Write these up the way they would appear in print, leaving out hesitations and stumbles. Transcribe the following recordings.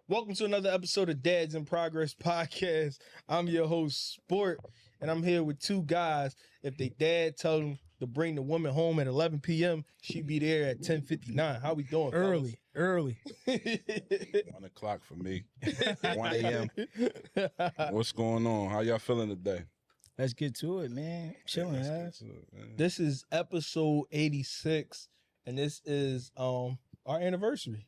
Welcome to another episode of Dads in Progress podcast. I'm your host, Sport, and I'm here with two guys. If they dad tell them to bring the woman home at 11 p.m., she be there at 10:59. How we doing, fellas? Early. 1 o'clock for me. 1 a.m. What's going on? How y'all feeling today? Let's get to it, man. Chilling, ass. This is episode 86, and this is our anniversary.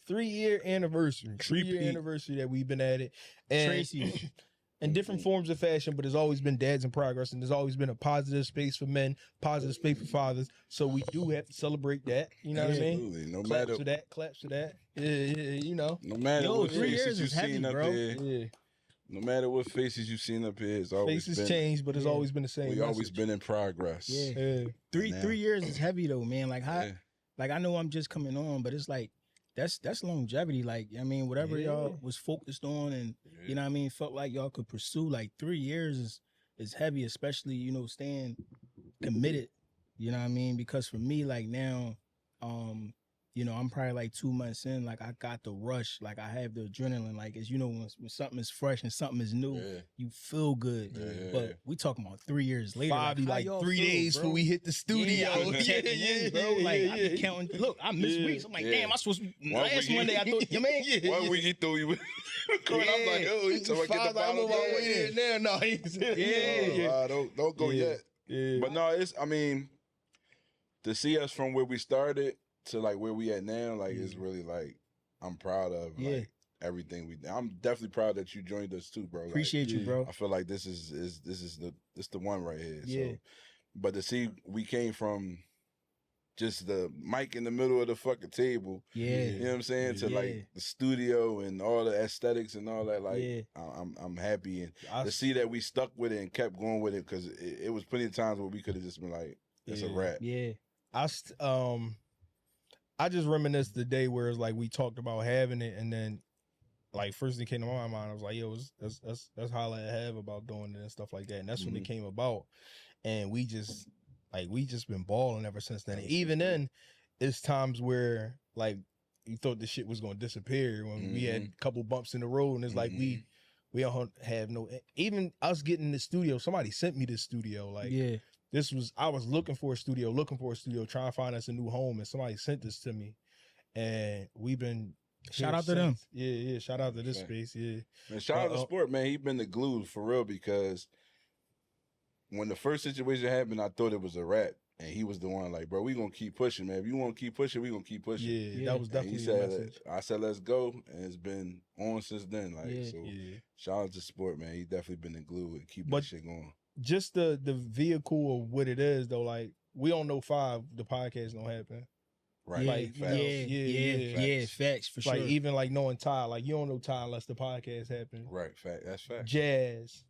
Three-year anniversary. 3-year anniversary that we've been at it. And Tracy. in different forms of fashion, but there's always been Dads in Progress, and there's always been a positive space for men, positive space for fathers. So we do have to celebrate that. You know what I mean? Absolutely. No Claps matter to that. Claps to that. Yeah, you know. No matter what 3 years faces you've is heavy, seen up bro. here. Yeah. No matter what faces you've seen up here, it's always Faces been, change, but it's always been the same. we always message. been in progress. Yeah. Yeah. Three years is heavy though, man. Like how Yeah. like I know I'm just coming on, but it's like that's longevity. Like, I mean, whatever y'all was focused on and you know what I mean, felt like y'all could pursue, like 3 years is heavy, especially, you know, staying committed. You know what I mean? Because for me, like now, you know, I'm probably like 2 months in, like I got the rush, like I have the adrenaline, like as you know, when something is fresh and something is new, you feel good. But we talking about 3 years later. Five, how like y'all 3 feel, days bro? before we hit the studio. I be checking in, bro. Like I be counting. Look, I missed weeks. I'm like, damn, I supposed to be last Monday. I thought, you mean? 1 week he threw you. I'm like, oh, he's talking about get the bottle on my way there. No, he's don't go yet. Yeah. But no, I mean, to see us from where we started to like where we at now, like it's really like I'm proud of like everything we did. I'm definitely proud that you joined us too, bro. Appreciate you, bro. I feel like this is the one right here. Yeah. So, but to see we came from just the mic in the middle of the fucking table, you know what I'm saying, to like the studio and all the aesthetics and all that. Like I'm happy and to see that we stuck with it and kept going with it, because it was plenty of times where we could have just been like, it's a wrap. Yeah. I just reminisce the day where it's like we talked about having it, and then like first thing came to my mind, I was like, yo, that's holla at Have about doing it and stuff like that. And that's when it came about. And we just been balling ever since then. And even then, it's times where like you thought the shit was gonna disappear when we had a couple bumps in the road, and it's like we don't have no, even us getting in the studio, somebody sent me this studio. Like I was looking for a studio, trying to find us a new home, and somebody sent this to me, and we've been shout out to them. Yeah. Shout out to this space. Yeah. Man, shout out to Sport, man. He been the glue for real, because when the first situation happened, I thought it was a wrap. And he was the one like, bro, we gonna keep pushing, man. If you want to keep pushing, we gonna keep pushing. Yeah, that was definitely the message. I said, let's go, and it's been on since then. Like, shout out to Sport, man. He definitely been the glue and keep that shit going. Just the vehicle of what it is, though. Like, we don't know 5, the podcast don't happen. Right. Like, facts for sure. Like, even like knowing Ty, like you don't know Ty unless the podcast happens. Right, that's fact. Jazz,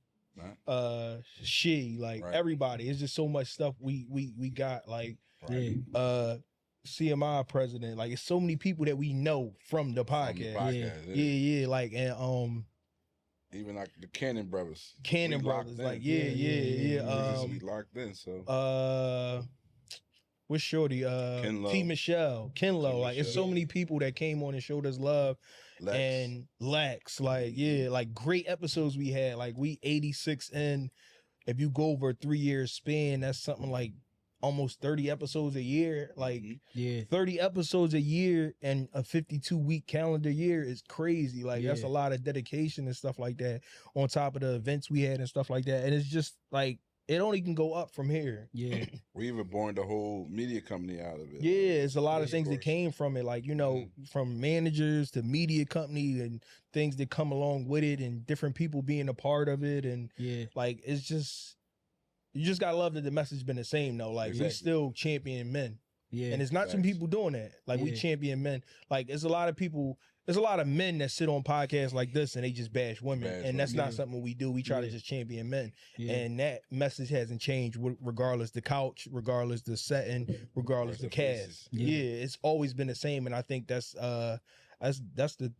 everybody. It's just so much stuff we got. Like, CMI president. Like, it's so many people that we know from the podcast. Like, and even like the Cannon brothers. Like, we locked in. So what's Shorty? T. Michelle, Kenlo. Like, it's so many people that came on and showed us love. And Lex. Like, like great episodes we had. Like, we 86 in. If you go over a 3 year span, that's something like almost 30 episodes a year. Like 30 episodes a year and a 52-week calendar year is crazy. Like, that's a lot of dedication and stuff like that, on top of the events we had and stuff like that. And it's just like, it only can go up from here. We even born the whole media company out of it. It's a lot of things that came from it. Like, you know, from managers to media company and things that come along with it, and different people being a part of it. And like, it's just, you just gotta love that the message been the same though. Like, we still champion men. And it's not some people doing that. Like, we champion men. Like, it's a lot of people, there's a lot of men that sit on podcasts like this and they just bash women. And that's not something we do. We try to just champion men. And that message hasn't changed regardless the couch, regardless the setting, regardless the cast. It's always been the same. And I think that's the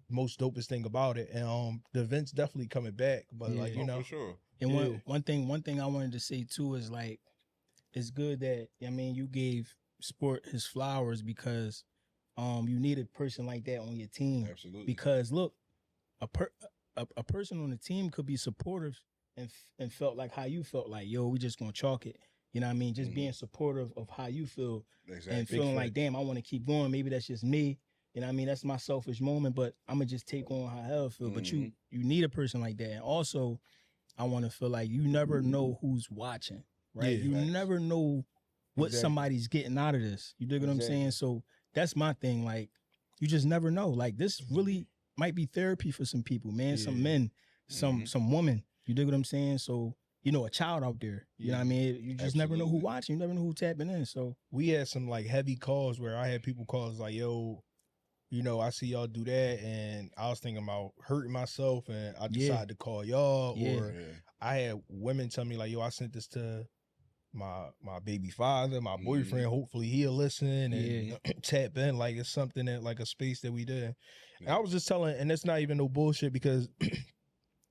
most dopest thing about it. And the event's definitely coming back. But like, you know. For sure. And one thing I wanted to say too is like, it's good that, I mean, you gave Sport his flowers, because you need a person like that on your team. Absolutely. Because look, a person on the team could be supportive and felt like how you felt, like, yo, we just gonna chalk it. You know what I mean? Just being supportive of how you feel. Exactly. And feeling like, damn, I want to keep going. Maybe that's just me. You know what I mean? That's my selfish moment, but I'm going to just take on how I feel. But you need a person like that. And also, I want to feel like you never know who's watching, right? Yeah, you never know what somebody's getting out of this. You dig what I'm saying? So that's my thing. Like, you just never know. Like, this really might be therapy for some people, man. Some men, some women. You dig what I'm saying? So, you know, a child out there. You know what I mean? You just never know who watching. You never know who tapping in. So we had some like heavy calls where I had people call us like, yo, you know, I see y'all do that, and I was thinking about hurting myself, and I decided to call y'all. Or I had women tell me like, yo, I sent this to my baby father, my boyfriend. Hopefully he'll listen and tap in. Like, it's something that, like, a space that we did. And I was just telling, and it's not even no bullshit, because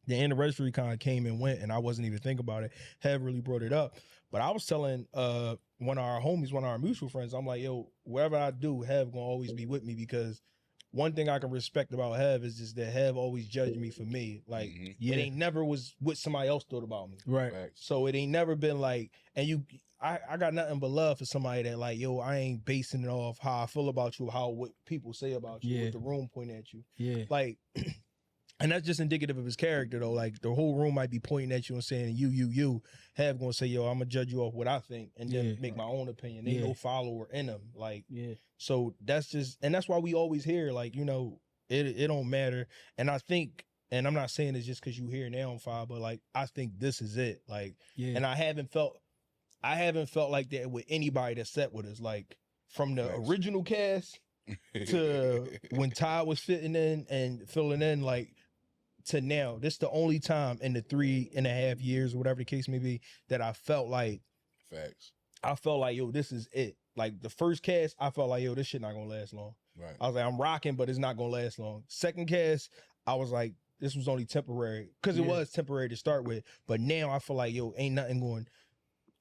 the anniversary kind of came and went, and I wasn't even thinking about it. Have really brought it up. But I was telling one of our homies, one of our mutual friends, I'm like, yo, whatever I do, Have gonna always be with me, because one thing I can respect about Have is just that Have always judged me for me. Like, it ain't never was what somebody else thought about me. Right. So it ain't never been like, and I got nothing but love for somebody that, like, yo, I ain't basing it off how I feel about you, what people say about you, what the room point at you. Yeah. Like, and that's just indicative of his character, though. Like, the whole room might be pointing at you and saying, you, Have gonna say, yo, I'm gonna judge you off what I think, and then make my own opinion. Ain't no follower in them. Like, so that's just, and that's why we always hear, like, you know, it don't matter. And I think, and I'm not saying it's just because you here now on Fire, but like, I think this is it. Like, and I haven't felt like that with anybody that sat with us. Like, from the original cast to when Ty was fitting in and filling in, like, to now. This is the only time in the 3.5 years, or whatever the case may be, that I felt like, I felt like, yo, this is it. Like, the first cast, I felt like, yo, this shit not gonna last long. Right. I was like, I'm rocking, but it's not gonna last long. Second cast, I was like, this was only temporary, because it was temporary to start with. But now I feel like, yo, ain't nothing going,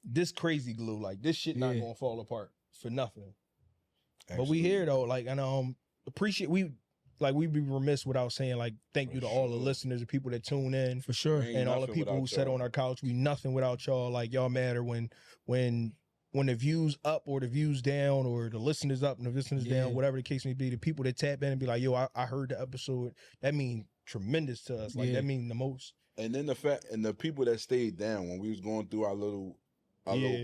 this crazy glue, like, this shit not gonna fall apart for nothing. Absolutely. But we here though, like, and appreciate, we'd be remiss without saying, like, thank you to all the listeners, the people that tune in, for sure, and all the people who sat on our couch. We nothing without y'all. Like, y'all matter when the views up or the views down, or the listeners up and the listeners down, whatever the case may be. The people that tap in and be like, yo, I heard the episode. That means tremendous to us. Like, that means the most. And then the fact, and the people that stayed down when we was going through our little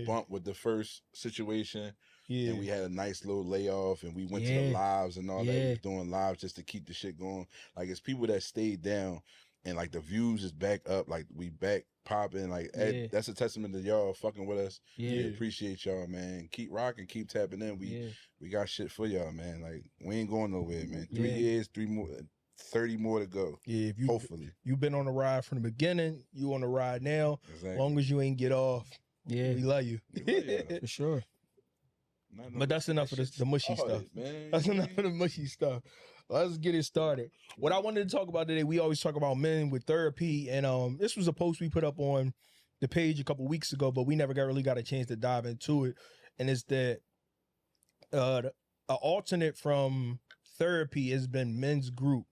bump with the first situation. And we had a nice little layoff, and we went to the lives and all that. We was doing lives just to keep the shit going. Like, it's people that stayed down, and like the views is back up. Like, we back popping. Like, that's a testament to y'all fucking with us. We appreciate y'all, man. Keep rocking, keep tapping in. We got shit for y'all, man. Like, we ain't going nowhere, man. 3 years, 30 more to go. Yeah, if hopefully you've been on the ride from the beginning, you on the ride now. Exactly. As long as you ain't get off, we love you. For sure. But that's enough of the mushy stuff. That's enough of the mushy stuff. Let's get it started. What I wanted to talk about today, we always talk about men with therapy, and this was a post we put up on the page a couple weeks ago, but we never really got a chance to dive into it. And it's that an alternate from therapy has been men's group,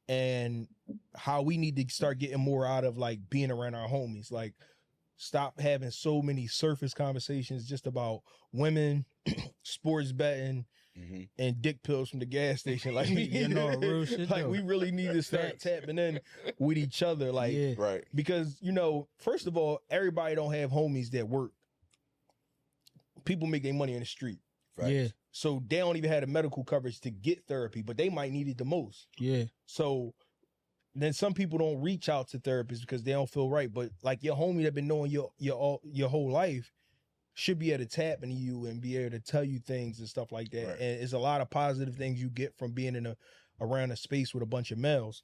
and how we need to start getting more out of, like, being around our homies. Like, stop having so many surface conversations just about women, sports betting, and dick pills from the gas station. Like, real shit, like, we really need to start tapping in with each other. Like, because, you know, first of all, everybody don't have homies that work. People make their money in the street. So they don't even have the medical coverage to get therapy, but they might need it the most. So then some people don't reach out to therapists because they don't feel right. But, like, your homie that been knowing your whole life should be able to tap into you and be able to tell you things and stuff like that. And it's a lot of positive things you get from being around a space with a bunch of males.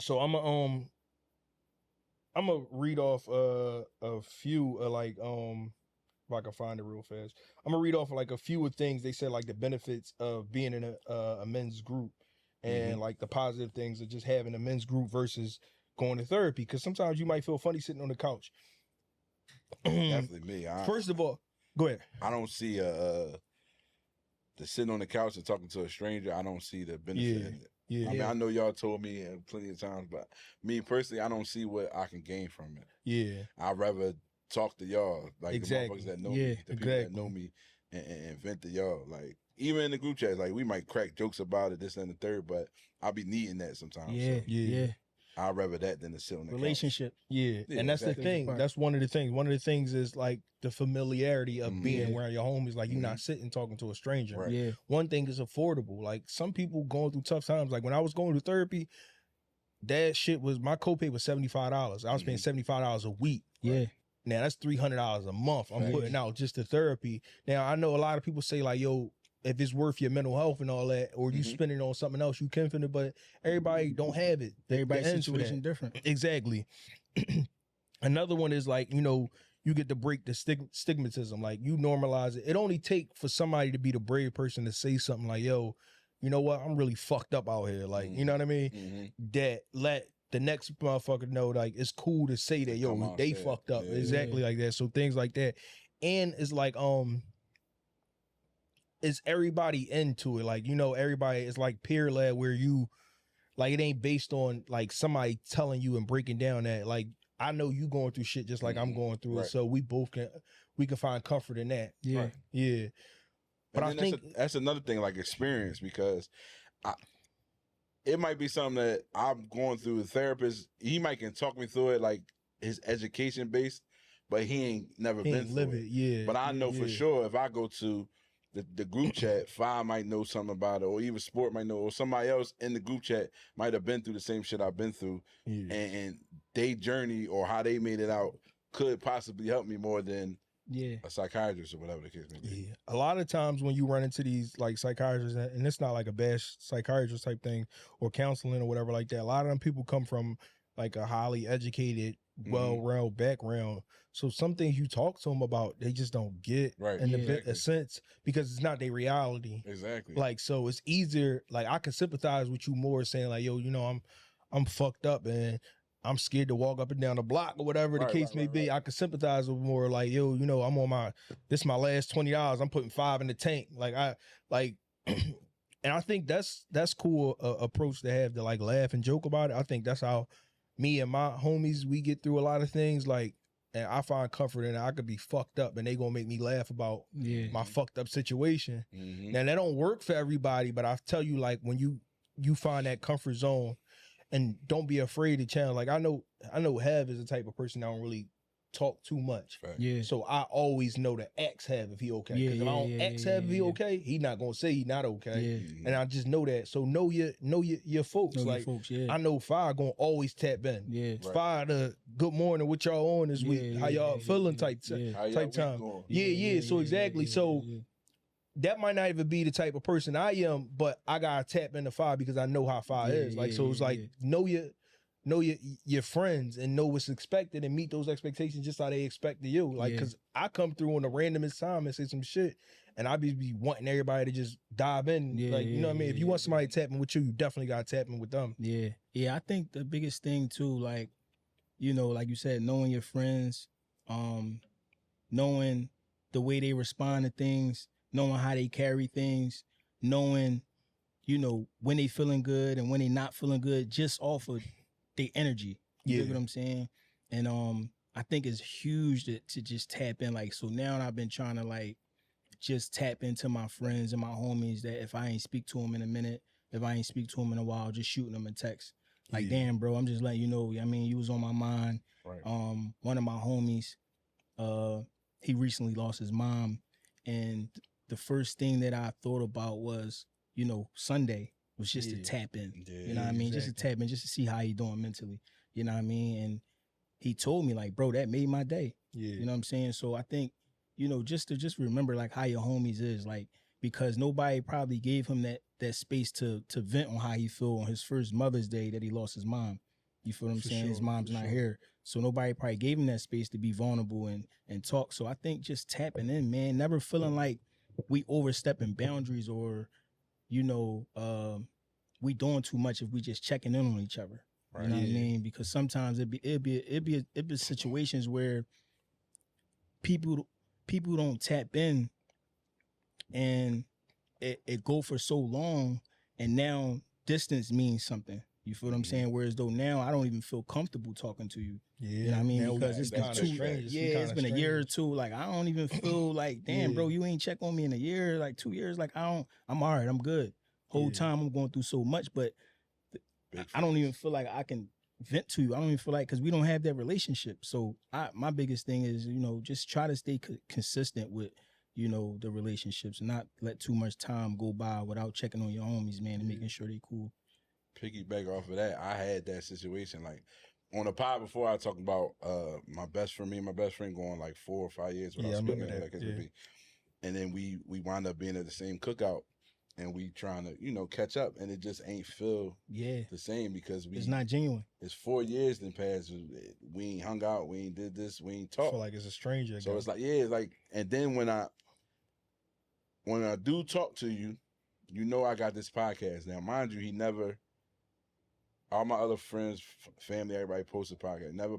So I'm gonna read off a few like if I can find it real fast. I'm gonna read off like a few of things they said, like the benefits of being in a men's group. And like the positive things of just having a men's group versus going to therapy. Because sometimes you might feel funny sitting on the couch. Definitely me. First of all, go ahead. I don't see the to sitting on the couch and talking to a stranger, I don't see the benefit in it. Yeah. I mean, I know y'all told me plenty of times, but me personally, I don't see what I can gain from it. Yeah. I'd rather talk to y'all, like the motherfuckers that know me, the people that know me, and vent to y'all. Like, even in the group chats, like, we might crack jokes about it, this and the third, but I'll be needing that sometimes. Yeah. I'd rather that than to sit on the relationship. Yeah, and that's the thing. That's one of the things. One of the things is like the familiarity of being around your homies. Like, you're not sitting talking to a stranger. Right. Yeah. One thing is affordable. Like, some people going through tough times. Like, when I was going through therapy, that shit was, my copay was $75. I was paying $75 a week. Yeah. Now that's $300 a month I'm putting out just to therapy. Now I know a lot of people say like, yo, if it's worth your mental health and all that, or you spend it on something else, you can finish it, but everybody don't have it. Everybody's situation different. Exactly. Another one is like, you know, you get to break the stigmatism. Like, you normalize it. It only take for somebody to be the brave person to say something like, yo, you know what, I'm really fucked up out here. Like, you know what I mean? That let the next motherfucker know, like, it's cool to say that, yo, they fucked up. Exactly like that. So things like that. And it's like, is everybody into it? Like, you know, everybody is like peer led, where you, like, it ain't based on like somebody telling you and breaking down that, like, I know you going through shit just like I'm going through it. So we can find comfort in that. Yeah. Right. Yeah. But I think that's another thing, like experience, because it might be something that I'm going through. The therapist, he might can talk me through it, like his education based, but he ain't never been through it. Yeah. But I know for sure if I go to the group chat, Fi might know something about it, or even Sport might know, or somebody else in the group chat might have been through the same shit I've been through, and they journey or how they made it out could possibly help me more than a psychiatrist or whatever the case may be. Yeah. A lot of times when you run into these like psychiatrists, and it's not like a bash psychiatrist type thing or counseling or whatever like that, a lot of them people come from like a highly educated, well-rounded background. So some things you talk to them about, they just don't get in a sense, because it's not their reality. Exactly. Like, so it's easier. Like, I can sympathize with you more saying like, yo, you know, I'm fucked up and I'm scared to walk up and down the block or whatever the case may be. I can sympathize with more like, yo, you know, I'm on this is my last $20. I'm putting $5 in the tank. And I think that's cool approach to have, to like laugh and joke about it. I think that's how me and my homies, we get through a lot of things. Like, and I find comfort in it. I could be fucked up and they gonna make me laugh about my fucked up situation. Now that don't work for everybody, but I tell you, like, when you find that comfort zone, and don't be afraid to challenge. Like, I know Hev is the type of person that don't really talk too much. Right. Yeah. So I always know to ask Hev if he okay. Because if I don't ask Hev if he okay, he not gonna say he not okay. Yeah. And I just know that. So know your folks. Know like your folks, I know Fi gonna always tap in. Yeah. Fi the good morning, what y'all on this week? How y'all feeling type time. Yeah. So exactly. So that might not even be the type of person I am, but I gotta tap into Fi because I know how Fi is. Like, so it's like know your friends and know what's expected and meet those expectations just how they expect of you. Like, cause I come through on the randomest time and say some shit, and I be wanting everybody to just dive in. Like, you know what I mean? If you want somebody tapping with you, you definitely gotta tap in with them. Yeah. I think the biggest thing too, like, you know, like you said, knowing your friends, knowing the way they respond to things, knowing how they carry things, knowing, you know, when they feeling good and when they not feeling good, just off of their energy. You know what I'm saying? And I think it's huge to just tap in. Like, so now I've been trying to like just tap into my friends and my homies that if I ain't speak to them in a minute, if I ain't speak to them in a while, just shooting them a text. Like, damn, bro, I'm just letting you know, I mean, you was on my mind. Right. One of my homies, he recently lost his mom, and the first thing that I thought about was, you know, Sunday was just to tap in. You know what I mean? Just to tap in, just to see how he doing mentally. You know what I mean? And he told me, like, bro, that made my day. You know what I'm saying? So I think, you know, just remember like how your homies is, like, because nobody probably gave him that space to vent on how he feel on his first Mother's Day that he lost his mom. You feel what I'm saying? His mom's not here. So nobody probably gave him that space to be vulnerable and talk. So I think just tapping in, man, never feeling like we overstepping boundaries or, you know, we doing too much if we just checking in on each other. Right. You know what I mean? Because sometimes it'd be situations where people don't tap in, and it go for so long, and now distance means something. You feel what I'm saying? Whereas though now I don't even feel comfortable talking to you. Yeah, you know what I mean? Because it's been kind of strange. It's been a year or two. Like I don't even feel like, damn, bro, you ain't check on me in a year, like 2 years. Like I'm all right, I'm good. Whole time I'm going through so much, but I don't even feel like I can vent to you. I don't even feel like, because we don't have that relationship. So my biggest thing is, just try to stay consistent with, the relationships, and not let too much time go by without checking on your homies, man, and making sure they cool. Piggyback off of that, I had that situation. Like on the pod before, I talked about my best friend, me and my best friend going like 4 or 5 years without speaking. And then we wound up being at the same cookout, and we trying to, catch up, and it just ain't feel the same because it's not genuine. It's 4 years then passed. We ain't hung out, we ain't did this, we ain't talked. I feel like it's a stranger. So it's like, it's like, and then when I do talk to you, I got this podcast. Now, mind you, he never, all my other friends, family, everybody posted podcast. Never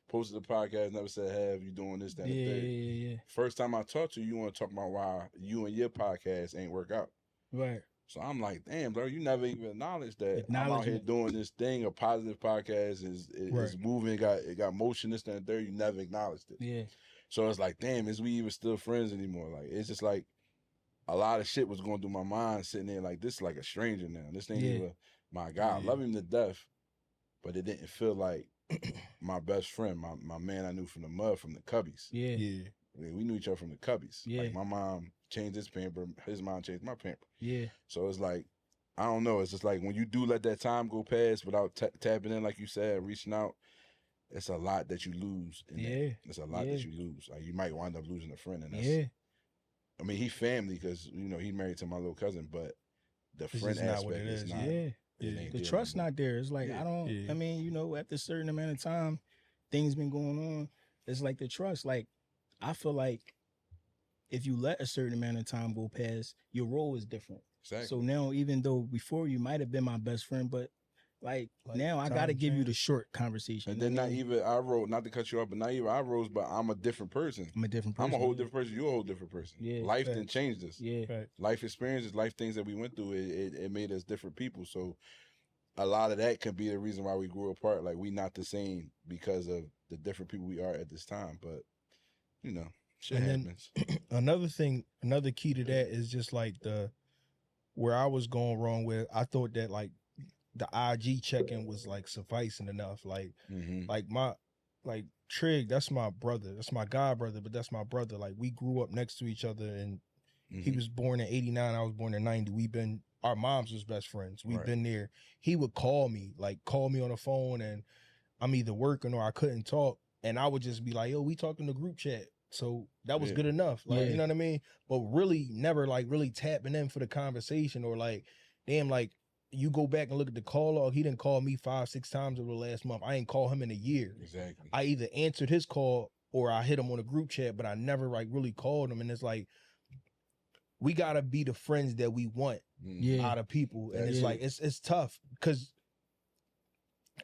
posted a podcast, never said, hey, you doing this, that, and the third. Yeah. First time I talked to you, you want to talk about why you and your podcast ain't work out. Right. So I'm like, damn, bro, you never even acknowledged that I'm out here doing this thing. A positive podcast is moving, it got motion, this, that, and the third. You never acknowledged it. Yeah. So it's like, damn, is we even still friends anymore? Like, it's just like a lot of shit was going through my mind, sitting there like, this is like a stranger now. This ain't even my guy. I love him to death, but it didn't feel like my best friend, my man I knew from the mud, from the Cubbies. Yeah. We knew each other from the Cubbies. Yeah. Like my mom changed his pamper, his mom changed my pamper. Yeah. So it's like, I don't know. It's just like when you do let that time go past without tapping in, like you said, reaching out, it's a lot that you lose. It's a lot that you lose. Like you might wind up losing a friend, and that's. I mean, he family because he married to my little cousin, but the friend aspect is not. The trust not there. It's like I don't. I mean, after a certain amount of time, things been going on. It's like the trust. Like I feel like if you let a certain amount of time go past, your role is different. Exactly. So now, even though before you might have been my best friend, but like now I got to give you the short conversation. And then not even I rose, not to cut you off, but not even I rose, but I'm a different person. I'm a different person. I'm a whole different person. You're a whole different person. Yeah. Life done changed us. Yeah. Life experiences, life things that we went through, it made us different people. So a lot of that could be the reason why we grew apart. Like we not the same because of the different people we are at this time. But shit happens. Another key to that is just like where I was going wrong with. I thought that like the IG check-in was like sufficing enough. Like, like Trig, that's my brother. That's my god brother, but that's my brother. Like we grew up next to each other, and he was born in 89. I was born in 90. Our moms was best friends. We've been there. He would call me on the phone, and I'm either working or I couldn't talk, and I would just be like, yo, we talking the group chat. So that was good enough. Like, you know what I mean? But really never like really tapping in for the conversation, or like, damn, like you go back and look at the call log. He didn't call me 5-6 times over the last month. I ain't call him in a year. Exactly. I either answered his call or I hit him on a group chat, but I never like really called him. And it's like, we gotta be the friends that we want out of people. And it's like, it's tough because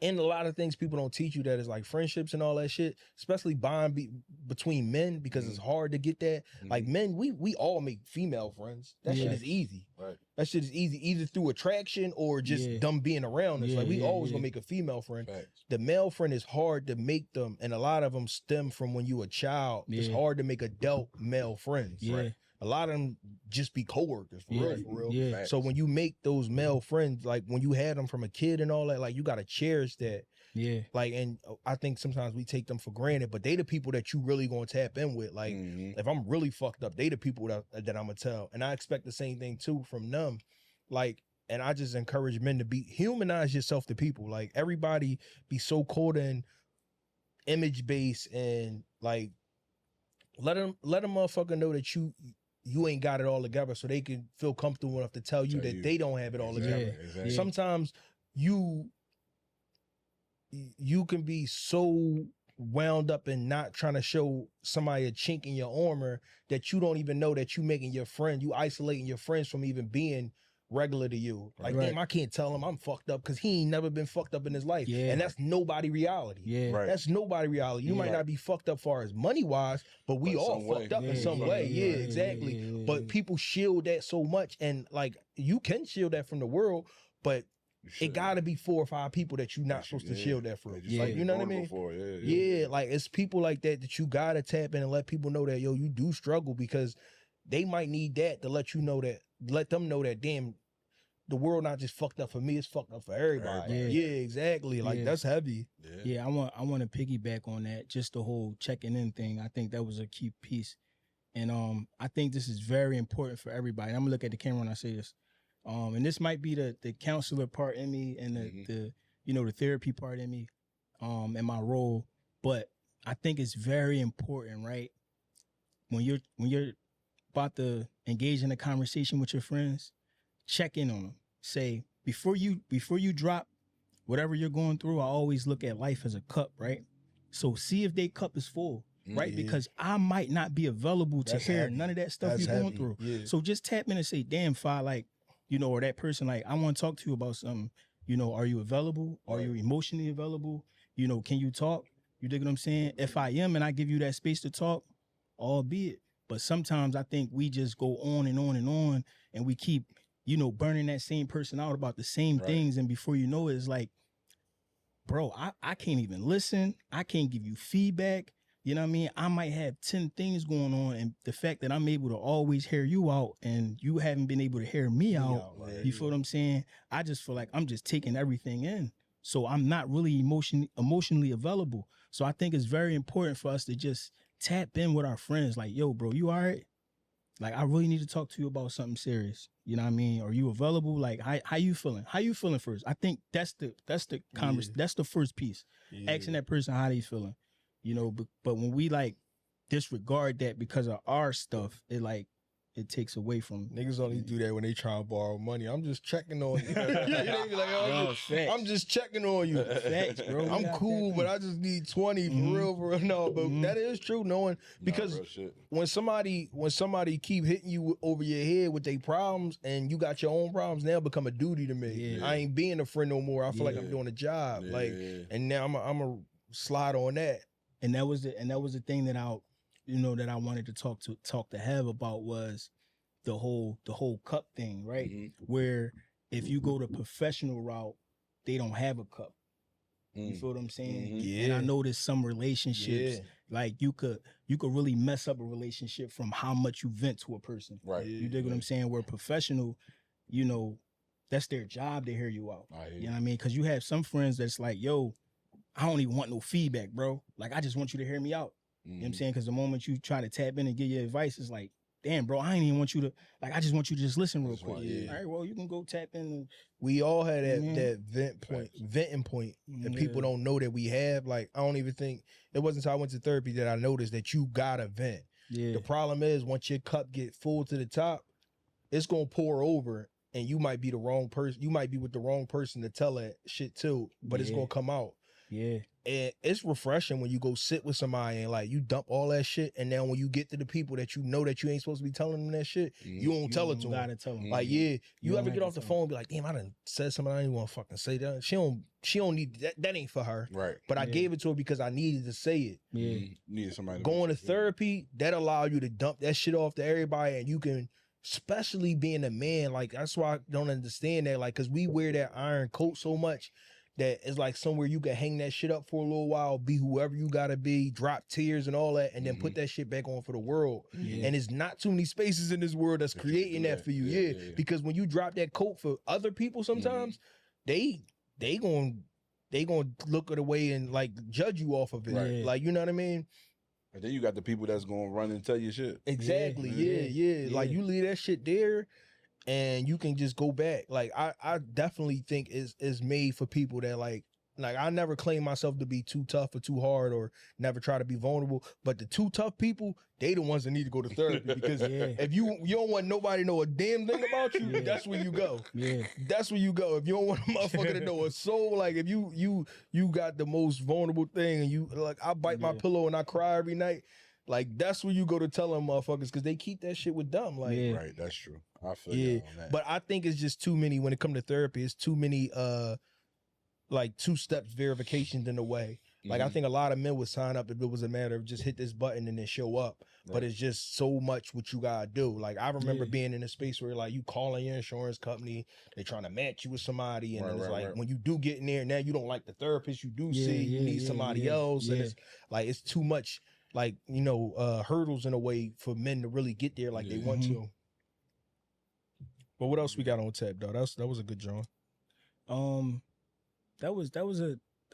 in a lot of things people don't teach you that is like friendships and all that shit, especially bond between men, because it's hard to get that. Like men, we all make female friends. That shit is easy. Right. That shit is easy, either through attraction or just them being around us. Like we always gonna make a female friend. Facts. The male friend is hard to make them, and a lot of them stem from when you a child. It's hard to make adult male friends. Right. A lot of them just be coworkers, for real. Yeah. So when you make those male friends, like when you had them from a kid and all that, like you gotta cherish that. Yeah. Like, and I think sometimes we take them for granted, but they the people that you really gonna tap in with. Like, if I'm really fucked up, they the people that I'm gonna tell. And I expect the same thing too from them. Like, and I just encourage men to humanize yourself to people. Like, everybody be so caught in image based, and like let them motherfucker know that you ain't got it all together, so they can feel comfortable enough to tell you that they don't have it all together. Exactly. Sometimes you can be so wound up in not trying to show somebody a chink in your armor that you don't even know that you isolating your friends from even being regular to you. Like, damn, I can't tell him I'm fucked up because he ain't never been fucked up in his life. And that's nobody reality. That's nobody reality. You might not be fucked up far as money-wise, but we all fucked up in some way. Exactly. But people shield that so much, and like, you can shield that from the world, but it gotta be 4 or 5 people that you're not supposed to shield that from. Like, you know what I mean? Like, it's people like that you gotta tap in and let people know that, yo, you do struggle, because they might need that to let them know that, damn, the world not just fucked up for me, it's fucked up for everybody. Exactly. Like, that's heavy. I want to piggyback on that, just the whole checking in thing. I think that was a key piece. And I think this is very important for everybody. I'm gonna look at the camera when I say this. And this might be the counselor part in me and the therapy part in me, and my role. But I think it's very important, right? When you're about to engage in a conversation with your friends, check in on them. Say, before you drop whatever you're going through, I always look at life as a cup, right? So see if their cup is full, right? Because I might not be available to hear none of that stuff you're going through. So just tap in and say, damn, Fi, like, or that person, like, I want to talk to you about something. Are you available? Are you emotionally available? Can you talk? You dig what I'm saying? If I am and I give you that space to talk, albeit. But sometimes I think we just go on and on and on, and we keep, burning that same person out about the same things. And before you know it, it's like, bro, I can't even listen. I can't give you feedback. You know what I mean? I might have 10 things going on, and the fact that I'm able to always hear you out and you haven't been able to hear me out, you feel what I'm saying? I just feel like I'm just taking everything in. So I'm not really emotionally available. So I think it's very important for us to just tap in with our friends. Like, yo, bro, you all right? Like, I really need to talk to you about something serious. You know what I mean? Are you available? Like, how you feeling? How you feeling first? I think that's the conversation. That's the first piece. Asking that person how they feeling. But when we like disregard that because of our stuff, it takes away from. Niggas only do that when they try to borrow money. I'm just checking on you. They be like, I'm just checking on you. Facts, bro. I'm cool, but I just need 20 for real. No, but that is true. Knowing, because when somebody keep hitting you over your head with their problems, and you got your own problems, now become a duty to me. I ain't being a friend no more. I feel like I'm doing a job. And now I'm a slide on that. And that was the thing that that I wanted to talk to Hev about, was the whole cup thing, right? Where if you go the professional route, they don't have a cup. You feel what I'm saying? And I noticed some relationships, like you could really mess up a relationship from how much you vent to a person. Right. You dig what I'm saying? Where professional, that's their job to hear you out. You know what I mean? Because you have some friends that's like, yo, I don't even want no feedback, bro. Like, I just want you to hear me out. You know what I'm saying? Because the moment you try to tap in and give your advice, it's like, damn, bro, I ain't even want you to, like, I just want you to just listen real quick. All right, well, you can go tap in. We all had that venting point that people don't know that we have. Like, I don't even think, it wasn't until I went to therapy that I noticed that you gotta vent. The problem is, once your cup get full to the top, it's gonna pour over, and you might be the wrong person. You might be with the wrong person to tell that shit to, but it's gonna come out. And it's refreshing when you go sit with somebody and like you dump all that shit, and then when you get to the people that you know that you ain't supposed to be telling them that shit, you don't tell it to them. Tell them. Like, you ever get off the phone and be like, damn, I done said something I didn't want to fucking say that. She don't need that. That ain't for her. Right. But I gave it to her because I needed to say it. Needed somebody. Going to therapy, that allow you to dump that shit off to everybody, and you can, especially being a man, like, that's why I don't understand that. Like, cause we wear that iron coat so much that it's like somewhere you can hang that shit up for a little while, be whoever you gotta be, drop tears and all that, and then put that shit back on for the world. And it's not too many spaces in this world that's creating that for you. Because when you drop that coat for other people, sometimes they gonna look at the way and like judge you off of it. Like, you know what I mean? And then you got the people that's gonna run and tell you shit. Exactly. Like, you leave that shit there, and you can just go back. Like, I definitely think is made for people that like I never claim myself to be too tough or too hard or never try to be vulnerable. But the too tough people, they the ones that need to go to therapy, because if you don't want nobody to know a damn thing about you, that's where you go. That's where you go. If you don't want a motherfucker to know a soul, like if you got the most vulnerable thing, and you like, I bite my pillow and I cry every night. Like, that's where you go to tell them motherfuckers, because they keep that shit with them. Like, right, that's true. I feel you on that. But I think it's just too many when it comes to therapy. It's too many like 2-step verifications in a way. Like I think a lot of men would sign up if it was a matter of just hit this button and then show up. Right. But it's just so much what you gotta do. Like I remember being in a space where like you calling your insurance company, they trying to match you with somebody, and then it's like when you do get in there, now you don't like the therapist you do see, you need somebody else, and it's like it's too much like, you know, hurdles in a way for men to really get there like they want to. But what else we got on tap though? That was a good drawing. That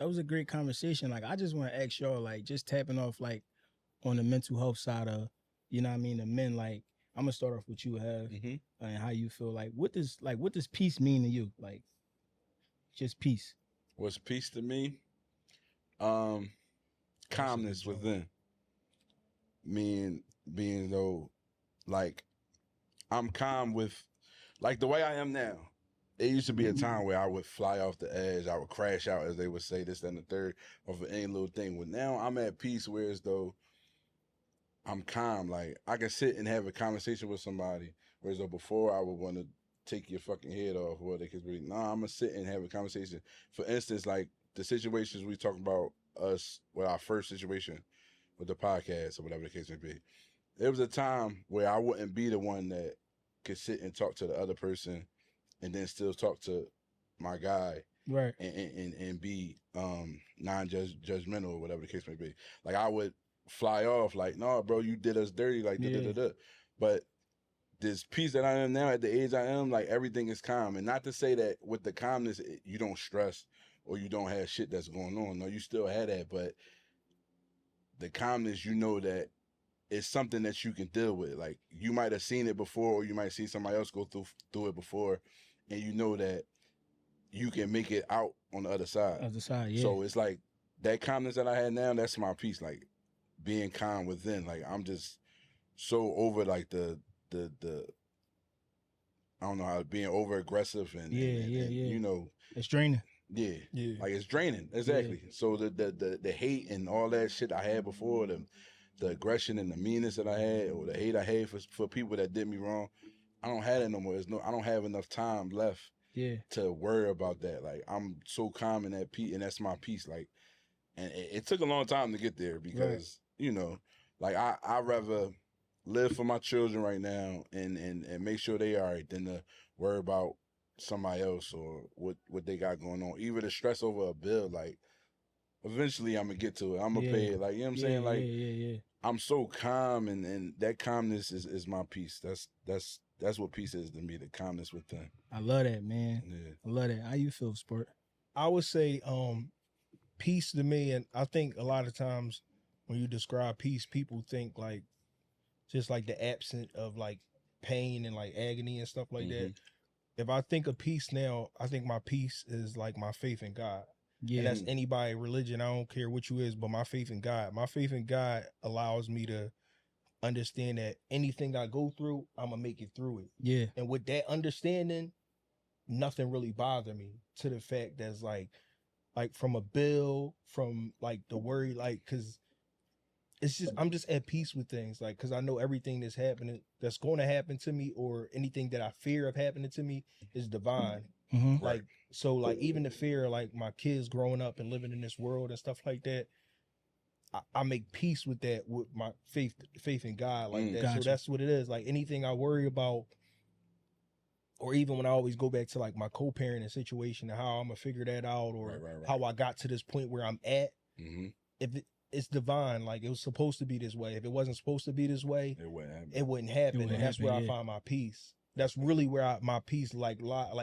was a great conversation. Like I just want to ask y'all, like, just tapping off like on the mental health side of, you know what I mean, the men. Like I'm gonna start off with you, Have, and how you feel. Like what does peace mean to you? Like just peace. What's peace to me? Calmness within. Being though, like I'm calm with, like the way I am now. It used to be a time where I would fly off the edge. I would crash out, as they would say, this, that, and the third, of any little thing. But now I'm at peace, whereas though I'm calm. Like I can sit and have a conversation with somebody, whereas though before I would want to take your fucking head off, or they could be, nah, I'm gonna sit and have a conversation. For instance, like the situations we talk about us with our first situation with the podcast or whatever the case may be. There was a time where I wouldn't be the one that could sit and talk to the other person and then still talk to my guy, right? And be non-judgmental or whatever the case may be. Like I would fly off, like, no, bro, you did us dirty, like da. But this peace that I am now at the age I am, like everything is calm, and not to say that with the calmness you don't stress or you don't have shit that's going on. No, you still have that, but the calmness, you know that it's something that you can deal with. Like you might have seen it before, or you might see somebody else go through it before. And you know that you can make it out on the other side. So it's like that calmness that I had now, that's my peace. Like being calm within. Like I'm just so over like the I don't know how, being over aggressive and you know, it's draining. Yeah. Like it's draining. Exactly. So the hate and all that shit I had before, the aggression and the meanness that I had, or the hate I had for people that did me wrong, I don't have that no more. I don't have enough time left to worry about that. Like I'm so calm in that peace, and that's my peace. Like, and it took a long time to get there because you know, like I rather live for my children right now and make sure they are all right than to worry about somebody else or what they got going on. Even the stress over a bill, like eventually I'm gonna get to it. I'm gonna pay it. Like, you know what I'm saying? Like I'm so calm, and that calmness is my peace. That's what peace is to me, the calmness within. I love that, man. Yeah. I love that. How you feel, Sport? I would say peace to me, and I think a lot of times when you describe peace, people think like just like the absence of like pain and like agony and stuff like that. If I think of peace now, I think my peace is like my faith in God. Yeah. And that's anybody, religion, I don't care what you is, but my faith in God. My faith in God allows me to understand that anything I go through, I'm going to make it through it. Yeah. And with that understanding, nothing really bothered me, to the fact that's like from a bill, from like the worry, like, cause it's just, I'm just at peace with things. Like, cause I know everything that's happening, that's going to happen to me, or anything that I fear of happening to me is divine. Like, so like even the fear of like my kids growing up and living in this world and stuff like that, I make peace with that, with my faith in God, like that. Gotcha. So that's what it is. Like anything I worry about, or even when I always go back to like my co-parenting situation and how I'm gonna figure that out, or how I got to this point where I'm at. If it's divine, like it was supposed to be this way. If it wasn't supposed to be this way, it wouldn't happen. And that's where I find my peace. That's really where my peace like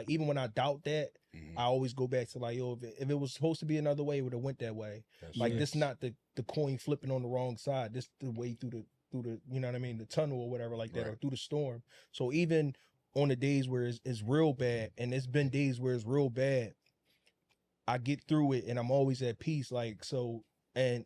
even when I doubt that, I always go back to like, yo, if it was supposed to be another way, it would have went that way. Like this not the coin flipping on the wrong side. This the way through the you know what I mean, the tunnel or whatever like that, or through the storm. So even on the days where it's real bad, and it's been days where it's real bad, I get through it and I'm always at peace. Like, so, and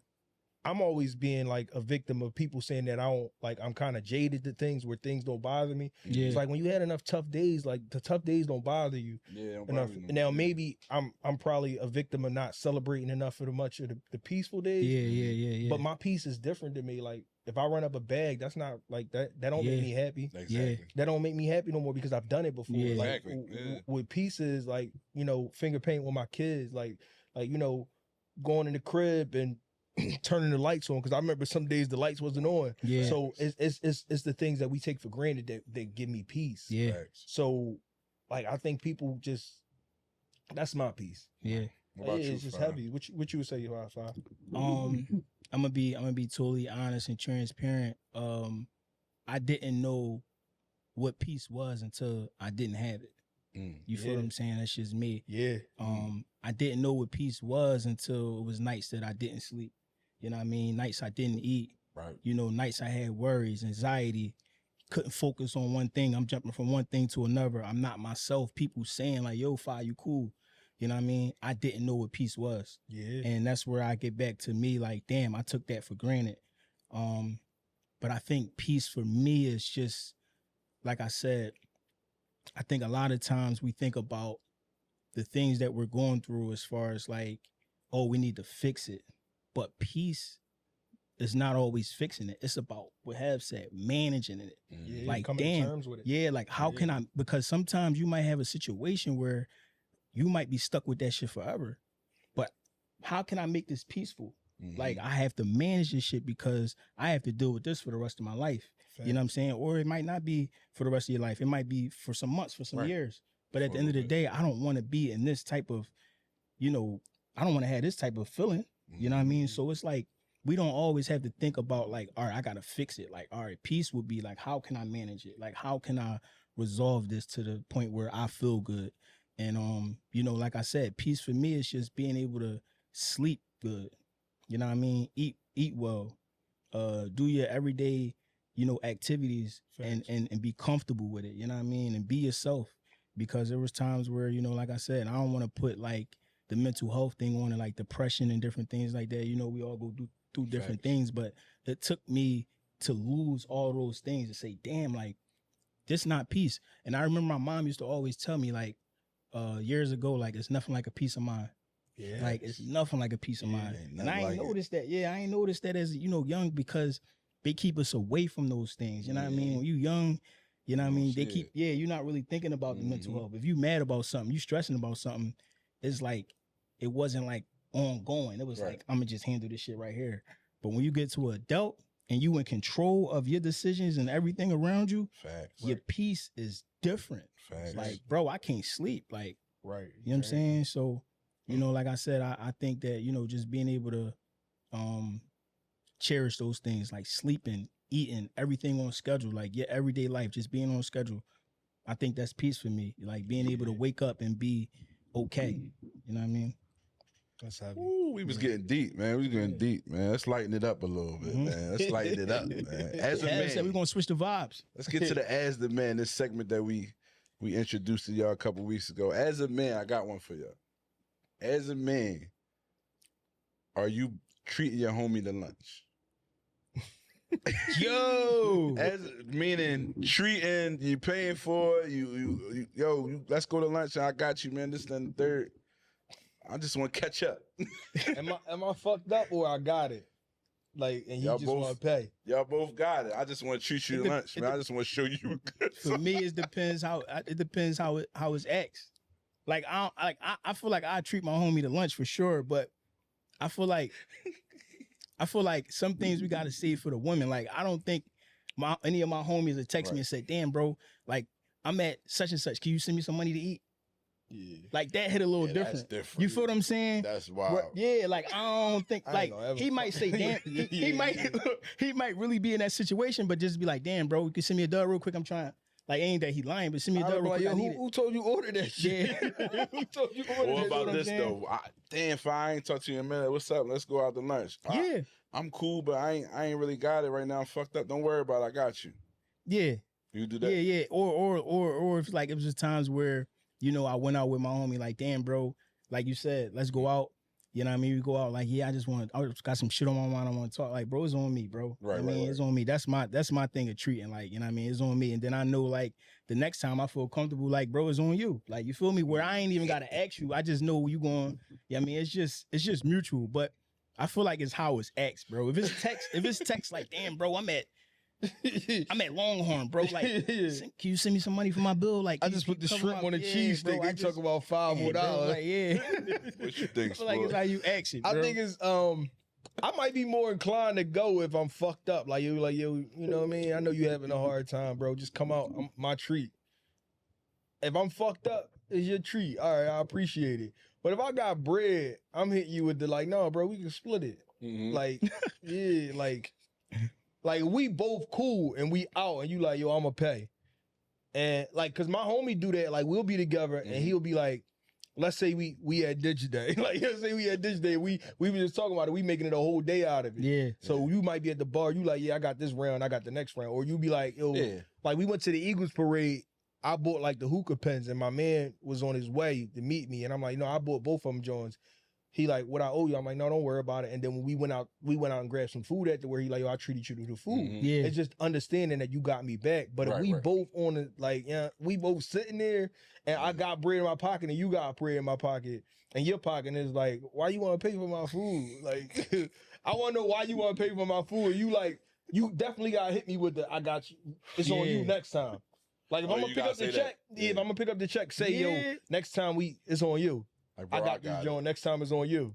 I'm always being like a victim of people saying that I don't, like, I'm kind of jaded to things where things don't bother me. Yeah. It's like when you had enough tough days, like the tough days don't bother you. Yeah, don't enough. bother you. Now maybe I'm probably a victim of not celebrating enough of the peaceful days. Yeah. But my peace is different to me. Like if I run up a bag, that's not like that. That don't make me happy. Exactly. That don't make me happy no more because I've done it before. Yeah. Like Exactly. with pieces, like, you know, finger paint with my kids, like you know, going in the crib and turning the lights on, because I remember some days the lights wasn't on. Yeah. So it's the things that we take for granted that give me peace. Yeah. So like I think people just, that's my peace. Yeah. What about you, It's just Fab? heavy. What you would say, you are, Five? I'm gonna be totally honest and transparent. I didn't know what peace was until I didn't have it. You feel what I'm saying? That's just me. Yeah. I didn't know what peace was until it was nights that I didn't sleep. You know what I mean? Nights I didn't eat. Right. You know, nights I had worries, anxiety, couldn't focus on one thing. I'm jumping from one thing to another. I'm not myself. People saying like, yo, Fi, you cool. You know what I mean? I didn't know what peace was. Yeah. And that's where I get back to me like, damn, I took that for granted. But I think peace for me is just, like I said, I think a lot of times we think about the things that we're going through as far as like, oh, we need to fix it. But peace is not always fixing it. It's about what Have said, managing it. Yeah, like, coming damn, to terms with it. yeah, like how can I, because sometimes you might have a situation where you might be stuck with that shit forever. But how can I make this peaceful? Like I have to manage this shit because I have to deal with this for the rest of my life. Fact. You know what I'm saying? Or it might not be for the rest of your life. It might be for some months, for some years. But at the end of the day, I don't want to be in this type of, you know, I don't want to have this type of feeling. You know what I mean? So it's like, we don't always have to think about like, all right, I got to fix it. Like, all right, peace would be like, how can I manage it? Like, how can I resolve this to the point where I feel good? And, you know, like I said, peace for me is just being able to sleep good. You know what I mean? Eat well, do your everyday, you know, activities and be comfortable with it. You know what I mean? And be yourself, because there was times where, you know, like I said, I don't want to put like the mental health thing on it, like depression and different things like that. You know, we all go through different things, but it took me to lose all those things to say, damn, like this not peace. And I remember my mom used to always tell me like years ago, like it's nothing like a peace of mind. Yeah, like it's nothing like a peace of mind. And I ain't noticed that. Yeah, I ain't noticed that as, you know, young, because they keep us away from those things. You know what I mean? When you young, you know what I mean? They keep, you're not really thinking about the mental health. If you mad about something, you stressing about something, it's like, it wasn't like ongoing. It was like, I'm gonna just handle this shit right here. But when you get to an adult and you in control of your decisions and everything around you, your peace is different. Like, bro, I can't sleep. Like, you know what I'm saying? So, you know, like I said, I think that, you know, just being able to cherish those things, like sleeping, eating, everything on schedule, like your everyday life, just being on schedule. I think that's peace for me. Like being able to wake up and be okay. You know what I mean? That's heavy. Ooh, we was getting deep, man. We was getting deep, man. Let's lighten it up a little bit, man. Let's lighten it up, man. As a man, said we're gonna switch the vibes. Let's get to the As the Man, this segment that we introduced to y'all a couple weeks ago. As a man, I got one for y'all. As a man, are you treating your homie to lunch? Yo, as meaning treating, you paying for it, you let's go to lunch. I got you, man. This and the third. I just want to catch up. Am I fucked up or I got it? Like, and you just want to pay. Y'all both got it. I just want to treat you to lunch, man. I just want to show you a good. For me, it depends how it's acts. Like I feel like I treat my homie to lunch for sure, but I feel like some things we gotta save for the women. Like I don't think any of my homies would text me and say, "Damn, bro, like I'm at such and such. Can you send me some money to eat?" Yeah. Like that hit a little different. That's different. You feel what I'm saying? That's wild. Yeah, like I don't think like he might say, "Damn," he might really be in that situation, but just be like, "Damn, bro, you can send me a dub real quick. I'm trying." Like, ain't that he lying, but send me a dub real quick. Who told you order that shit? Yeah. Who told you order that? What about this though? Damn, if I ain't talked to you in a minute, what's up? Let's go out to lunch. Yeah. I'm cool, but I ain't really got it right now. I'm fucked up. Don't worry about it. I got you. Yeah. You do that? Yeah. Or if like it was just times where, you know, I went out with my homie, like, damn, bro, like you said, let's go out. You know what I mean? We go out like, yeah, I just got some shit on my mind. I want to talk. Like, bro, it's on me, bro. Right, I mean, it's on me. That's my thing of treating. Like, you know what I mean? It's on me. And then I know, like, the next time I feel comfortable, like, bro, it's on you. Like, you feel me? Where I ain't even got to ask you. I just know you going, yeah, I mean, it's just mutual. But I feel like it's how it's asked, bro. If it's text like, damn, bro, I'm at Longhorn, bro. Like, can you send me some money for my bill? Like, I just put the shrimp on the cheese stick. They talk about $5 more. Like, yeah. What you think? I feel like it's how you ask it, bro. I think it's I might be more inclined to go if I'm fucked up. Like yo, you know what I mean? I know you having a hard time, bro. Just come out. My treat. If I'm fucked up, it's your treat. All right, I appreciate it. But if I got bread, I'm hitting you with the like, no, bro, we can split it. Mm-hmm. Like, yeah, like we both cool and we out and you like, yo, I'ma pay. And like, cause my homie do that, like we'll be together and he'll be like, let's say we at Digiday. Like, let's say we at Digiday, we were just talking about it, we making it a whole day out of it. Yeah. So you might be at the bar, you like, yeah, I got this round, I got the next round. Or you be like, yo, like we went to the Eagles parade, I bought like the hookah pens and my man was on his way to meet me. And I'm like, no, I bought both of them joints. He like, what I owe you? I'm like, no, don't worry about it. And then when we went out and grabbed some food at the where he like, yo, I treated you to the food. Mm-hmm. Yeah. It's just understanding that you got me back. But if we both on it, like, yeah, we both sitting there and I got bread in my pocket and you got bread in my pocket and your pocket is like, why you want to pay for my food? Like, I want to know why you want to pay for my food. You like, you definitely got to hit me with the, I got you. It's on you next time. Like if I'm gonna pick up the check, if I'm gonna pick up the check, say, yo, next time it's on you. Like, bro, I got this joint. Next time it's on you.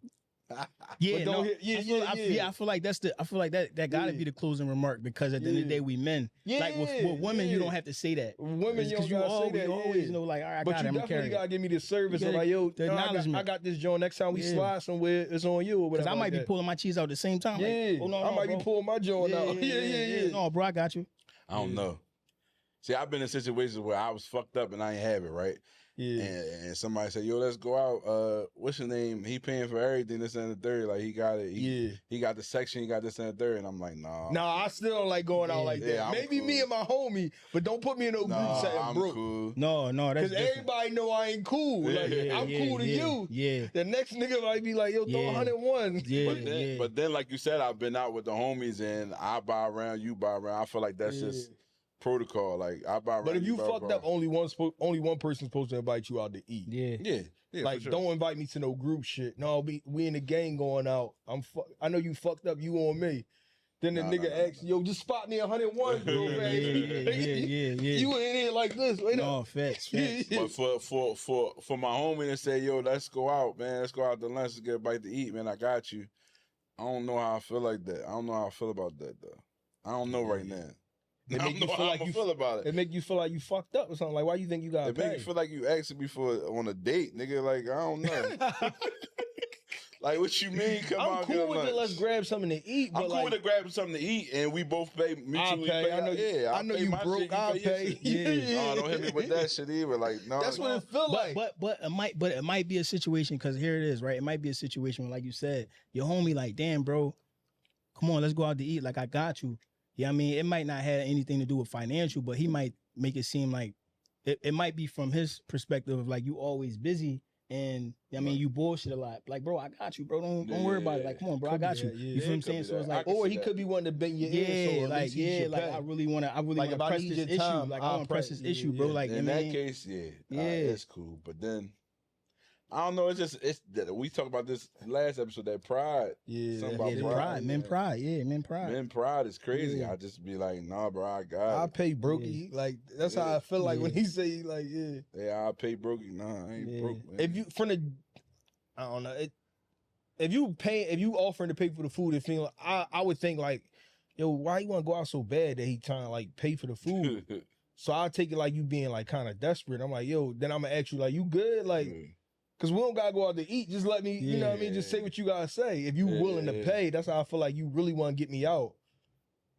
Yeah, no, I feel like that gotta be the closing remark because at the end of the day we men. Yeah, like with women, you don't have to say that. Women, you don't gotta say that. You always know, like, all right, I got it. But you definitely gotta give me the service of like, yo, I got this joint. Next time we slide somewhere, it's on you. Or whatever. Because I might be pulling my cheese out at the same time. Yeah, like, oh, no, I might be pulling my joint out. Yeah. No, bro, I got you. I don't know. See, I've been in situations where I was fucked up and I ain't have it, right? Yeah. And somebody said, yo, let's go out. What's his name? He paying for everything, this and the third. Like, he got it. He got the section, he got this and the third. And I'm like, nah. Nah, I still don't like going out like that. Maybe me and my homie, but don't put me in no group setting, I'm bro. Cool. No, that's because everybody know I ain't cool. Like, I'm cool to you. Yeah. The next nigga might be like, yo, throw 101. Yeah. But then, like you said, I've been out with the homies and I buy around, you buy around. I feel like that's just protocol. Like, I buy around. But if you fucked up, only one person's supposed to invite you out to eat. Yeah, like, don't invite me to no group shit. No, we in the gang going out. I know you fucked up. You on me. Then the nigga asks, yo, just spot me 101, bro. Yeah. You in here like this. No, facts. But for my homie to say, yo, let's go out, man. Let's go out to lunch to get a bite to eat, man. I got you. I don't know how I feel like that. I don't know how I feel about that, though. I don't know right now. It make you feel like you feel about it. It make you feel like you fucked up or something. Like, why you think you got? It make you feel like you asking me on a date, nigga. Like, I don't know. Like, what you mean? I'm cool with it. Let's grab something to eat. I'm cool with it. Grab something to eat, and we both pay mutually. I know. I know you broke. I'll pay. Oh, don't hit me with that shit either. Like, no. That's what it feel like. But it might be a situation because here it is, right? It might be a situation where, like you said, your homie, like, damn, bro, come on, let's go out to eat. Like, I got you. Yeah, I mean, it might not have anything to do with financial, but he might make it seem like it might be from his perspective of like you always busy and I mean you bullshit a lot. Like, bro, I got you, bro. Don't worry about it. Like, come on, bro, I got you. You feel what I'm saying? So it's like, or he could be wanting to bend your ear. So like, I really want to press this issue. Like, I want to press this issue, bro. Like, in that case, it's cool. But then, I don't know. It's we talked about this last episode. That pride, men pride is crazy. I just be like, nah, bro, I got. I pay brokey. Like, that's how I feel like when he say like, I pay brokey. Nah, I ain't broke. Man. If you I don't know. If you offering to pay for the food, it feel I would think like, yo, why you want to go out so bad that he trying to like pay for the food? So I take it like you being like kind of desperate. I'm like, yo, then I'm gonna ask you like, you good? Like. Cause we don't gotta go out to eat. Just let me, you know what I mean? Just say what you gotta say. If you willing to pay, that's how I feel like you really want to get me out.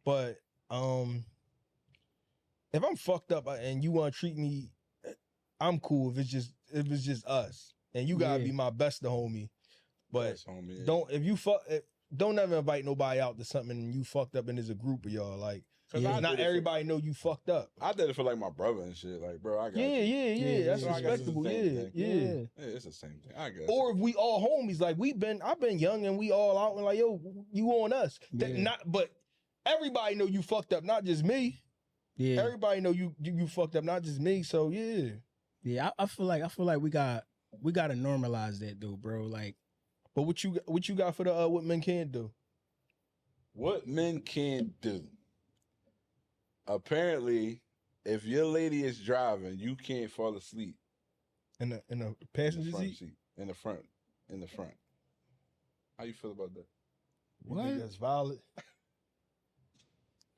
But if I'm fucked up and you want to treat me, I'm cool. If it's just us, and you gotta be my best homie. But don't ever invite nobody out to something and you fucked up and there's a group of y'all. Like, not everybody know you fucked up. I did it for like my brother and shit. Like, bro, I got you. That's respectable. Yeah. It's the same thing. I guess. Or if we all homies, like I've been young and we all out and like, yo, you on us. But everybody know you fucked up, not just me. Yeah. Everybody know you fucked up, not just me. So yeah. I feel like we gotta normalize that though, bro. Like, But what you got for the what men can't do? What men can't do. Apparently, if your lady is driving, you can't fall asleep. In the passenger seat? In the front. How you feel about that? What? You think that's valid?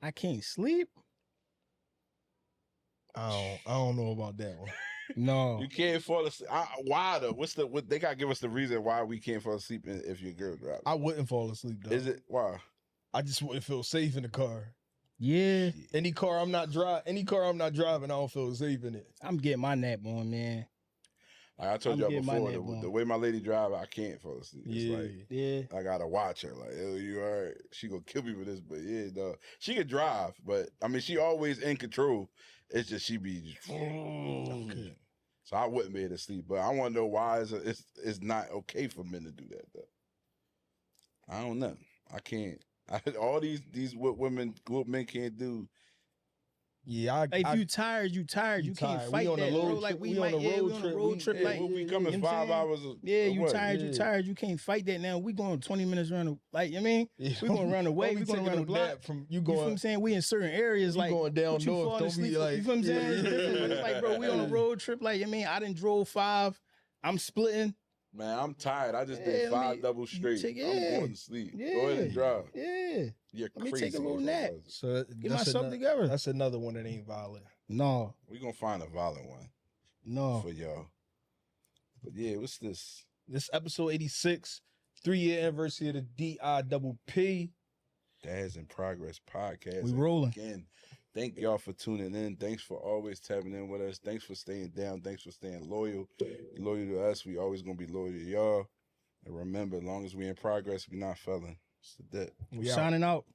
I can't sleep? I don't know about that one. No. You can't fall asleep. Why though? What they gotta give us the reason why we can't fall asleep if your girl drives? I wouldn't fall asleep though. Is it why? I just wouldn't feel safe in the car. Yeah. Any car I'm not driving, I don't feel safe in it. I'm getting my nap on, man. I told y'all before, the way my lady drive, I can't fall asleep. It's I gotta watch her. Like, oh, you all right? She gonna kill me for this, but yeah, no. She can drive, but I mean, she always in control. It's just she be just, okay. So I wouldn't be able to sleep, but I want to know why it's not okay for men to do that though. I don't know. I can't. All these what men can't do. Yeah, if you tired, you tired. You can't fight that, bro. Like we on a road trip. Like we coming 5 hours. Yeah, you tired. You tired. You can't fight that now. We going 20 minutes around. You know what I mean? We gonna run away. We gonna run the block. You know what I'm saying? We in certain areas. Like going down north. Don't be like. You feel what I'm saying? It's different. It's like, bro, we on a road trip. Like, I mean, I done drove 5. I'm splitting. Man, I'm tired. I just did 5 double straight. I'm going to sleep. Go ahead and drive. Yeah. You're Let me crazy. take a little nap. So get myself together. That's another one that ain't valid. No. We're going to find a valid one. No. For y'all. But yeah, what's this? This episode 86, 3-year anniversary of the DIPP. Dads in Progress podcast. We rolling. Again, thank y'all for tuning in. Thanks for always tapping in with us. Thanks for staying down. Thanks for staying loyal. Loyal to us. We always going to be loyal to y'all. And remember, as long as we in progress, we not failing. It's the debt. We signing out.